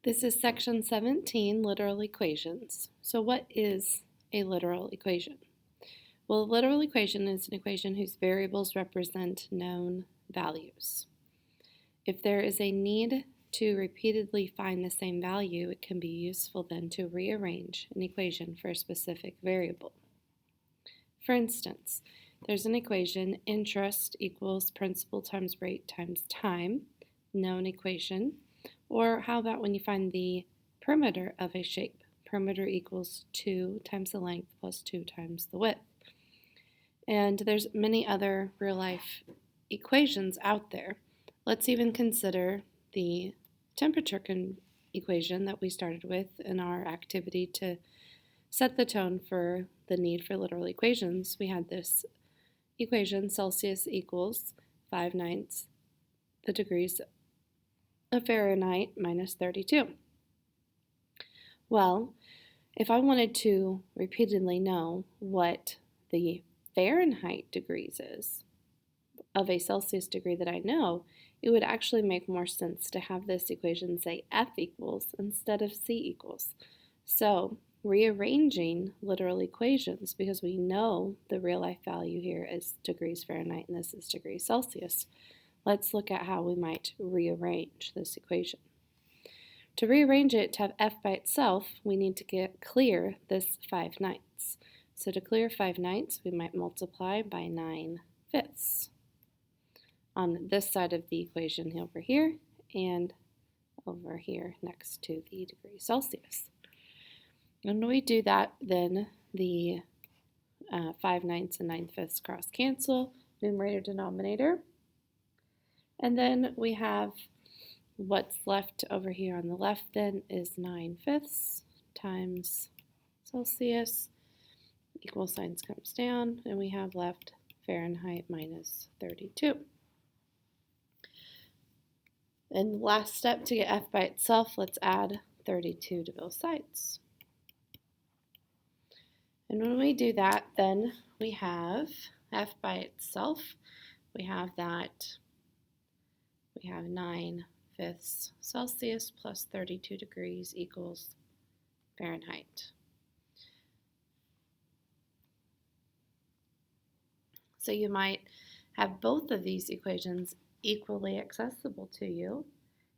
This is section 17, literal equations. So what is a literal equation? Well, a literal equation is an equation whose variables represent known values. If there is a need to repeatedly find the same value, it can be useful then to rearrange an equation for a specific variable. For instance, there's an equation, interest equals principal times rate times time, known equation. Or how about when you find the perimeter of a shape? Perimeter equals 2 times the length plus 2 times the width. And there's many other real-life equations out there. Let's even consider the temperature equation that we started with in our activity to set the tone for the need for literal equations. We had this equation, Celsius equals 5/9 the degrees of Fahrenheit minus 32. Well, if I wanted to repeatedly know what the Fahrenheit degrees is of a Celsius degree that I know, it would actually make more sense to have this equation say F equals instead of C equals. So rearranging literal equations, because we know the real life value here is degrees Fahrenheit and this is degrees Celsius, let's look at how we might rearrange this equation. To rearrange it to have f by itself, we need to clear this 5/9. So to clear 5/9, we might multiply by 9/5 on this side of the equation over here and over here next to the degrees Celsius. And when we do that, then the 5/9 and 9/5 cross cancel, numerator, denominator. And then we have what's left over here on the left then is 9/5 times Celsius. Equal signs comes down, and we have left Fahrenheit minus 32. And the last step to get f by itself, let's add 32 to both sides. And when we do that, then we have f by itself. We have 9/5 Celsius plus 32 degrees equals Fahrenheit. So you might have both of these equations equally accessible to you.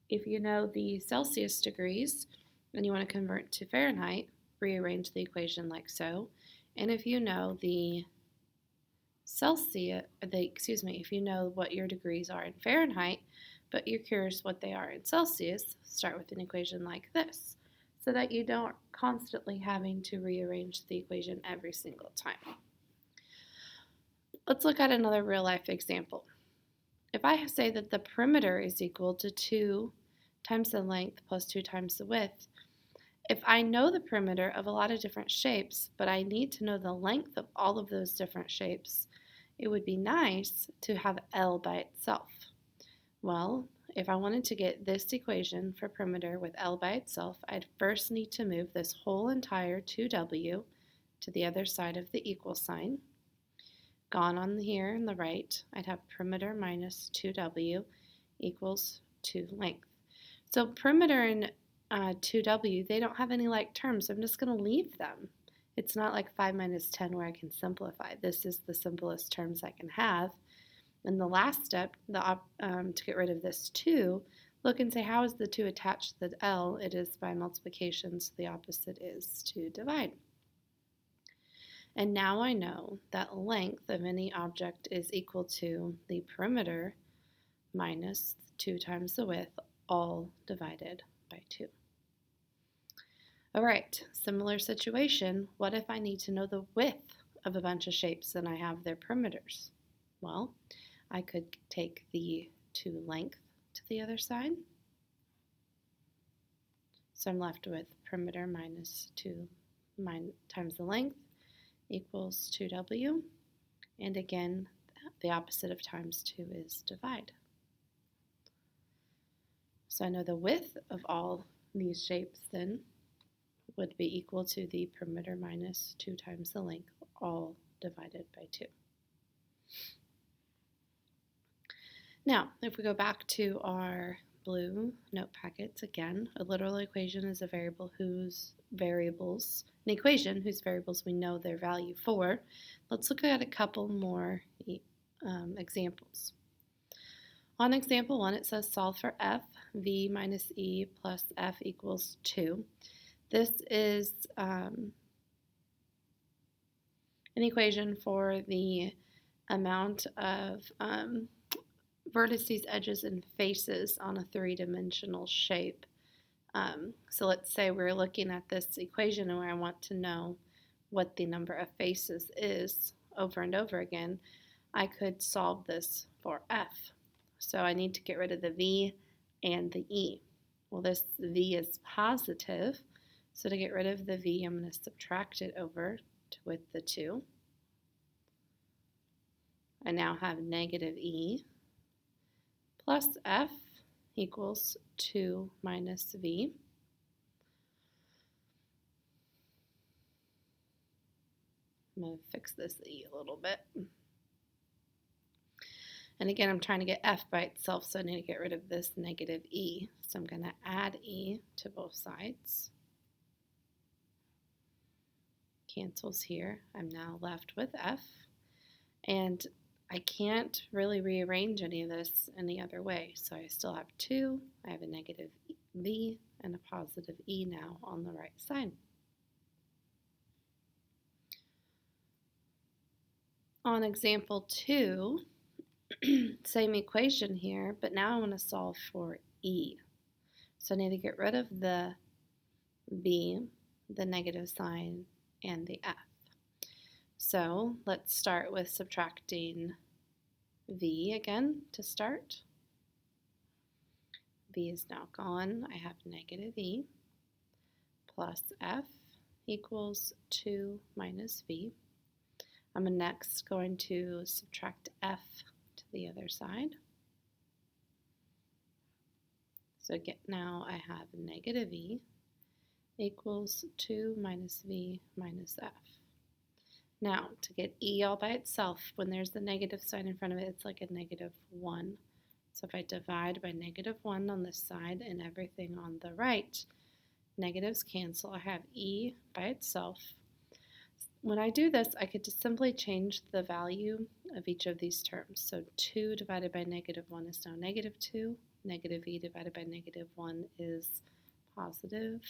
If you know the Celsius degrees and you want to convert to Fahrenheit, rearrange the equation like so. And if you know if you know what your degrees are in Fahrenheit, but you're curious what they are in Celsius, start with an equation like this, so that you don't constantly having to rearrange the equation every single time. Let's look at another real-life example. If I say that the perimeter is equal to 2 times the length plus 2 times the width, if I know the perimeter of a lot of different shapes, but I need to know the length of all of those different shapes, it would be nice to have L by itself. Well, if I wanted to get this equation for perimeter with L by itself, I'd first need to move this whole entire 2W to the other side of the equal sign. Gone on here on the right, I'd have perimeter minus 2W equals 2 length. So perimeter and 2W, they don't have any like terms. I'm just going to leave them. It's not like 5 minus 10 where I can simplify. This is the simplest terms I can have. And the last step, to get rid of this 2, look and say how is the 2 attached to the L? It is by multiplication, so the opposite is to divide. And now I know that length of any object is equal to the perimeter minus 2 times the width, all divided by 2. All right, similar situation. What if I need to know the width of a bunch of shapes and I have their perimeters? Well, I could take the 2 length to the other side. So I'm left with perimeter minus 2 times the length equals 2W. And again, the opposite of times 2 is divide. So I know the width of all these shapes then would be equal to the perimeter minus 2 times the length, all divided by 2. Now, if we go back to our blue note packets. Again, a literal equation is a variable whose variables, an equation whose variables we know their value for. Let's look at a couple more examples. On example 1, it says solve for f, v minus e plus f equals 2. This is an equation for the amount of vertices, edges, and faces on a three-dimensional shape. So let's say we're looking at this equation and I want to know what the number of faces is over and over again. I could solve this for f. So I need to get rid of the v and the e. Well, this v is positive, so to get rid of the v, I'm going to subtract it over with the 2. I now have negative e plus f equals 2 minus v. I'm going to fix this e a little bit. And again, I'm trying to get f by itself, so I need to get rid of this negative e. So I'm going to add e to both sides. Cancels here. I'm now left with f. And I can't really rearrange any of this any other way. So I still have 2, I have a negative v, and a positive e now on the right side. On example 2, same equation here, but now I want to solve for e. So I need to get rid of the v, the negative sign, and the f. So let's start with subtracting v again to start. V is now gone. I have negative e plus f equals 2 minus v. I'm next going to subtract f to the other side. So again, now I have negative e equals 2 minus v minus f. Now, to get e all by itself, when there's the negative sign in front of it, it's like a negative 1. So if I divide by negative 1 on this side and everything on the right, negatives cancel. I have e by itself. When I do this, I could just simply change the value of each of these terms. So 2 divided by negative 1 is now negative 2. Negative e divided by negative 1 is positive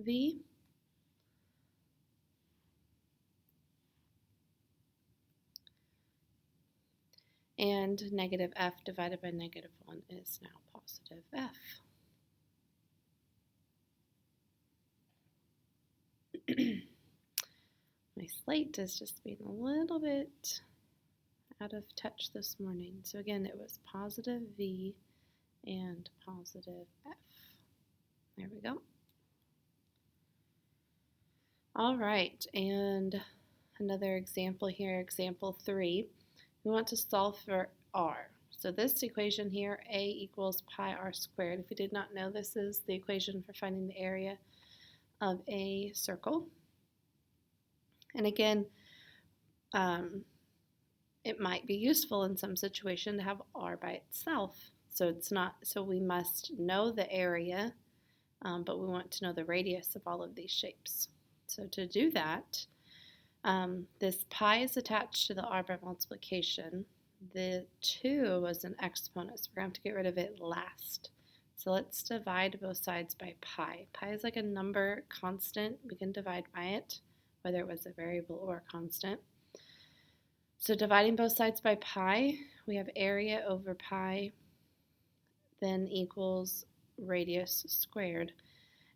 v. And negative f divided by negative 1 is now positive f. My slate is just being a little bit out of touch this morning. So again, it was positive v and positive f. There we go. All right, and another example here, example 3. We want to solve for r. So this equation here, a equals pi r squared. If you did not know, this is the equation for finding the area of a circle. And again, it might be useful in some situation to have r by itself. So we must know the area, but we want to know the radius of all of these shapes. So to do that, this pi is attached to the r by multiplication. The 2 was an exponent, so we're going to have to get rid of it last. So let's divide both sides by pi. Pi is like a number constant. We can divide by it, whether it was a variable or a constant. So dividing both sides by pi, we have area over pi then equals radius squared.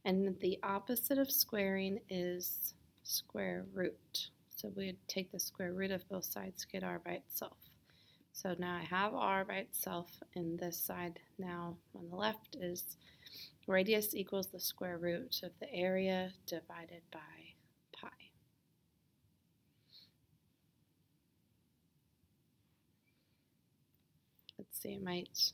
And the opposite of squaring is square root. So we'd take the square root of both sides to get r by itself. So now I have r by itself, and this side now on the left is radius equals the square root of the area divided by pi. Let's see, I might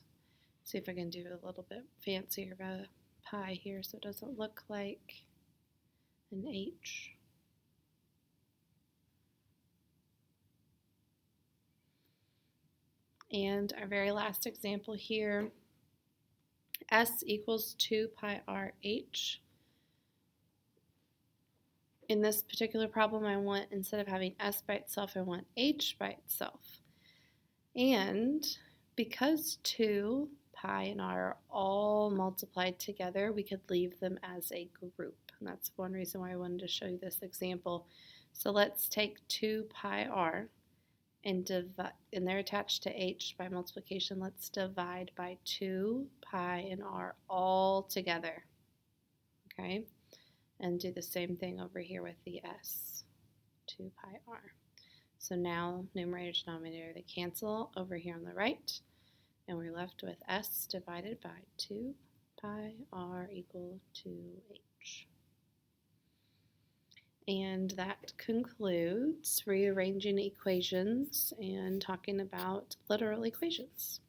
see if I can do a little bit fancier of a pi here so it doesn't look like an H. And our very last example here S equals 2 pi r h. In this particular problem, I want, instead of having S by itself, I want H by itself. And because 2, pi, and r are all multiplied together, we could leave them as a group. And that's one reason why I wanted to show you this example. So let's take 2 pi r and divide, and they're attached to h by multiplication. Let's divide by 2 pi and r all together. Okay? And do the same thing over here with the s, 2 pi r. So now numerator, denominator, they cancel over here on the right, and we're left with s divided by 2 pi r equal to h. And that concludes rearranging equations and talking about literal equations.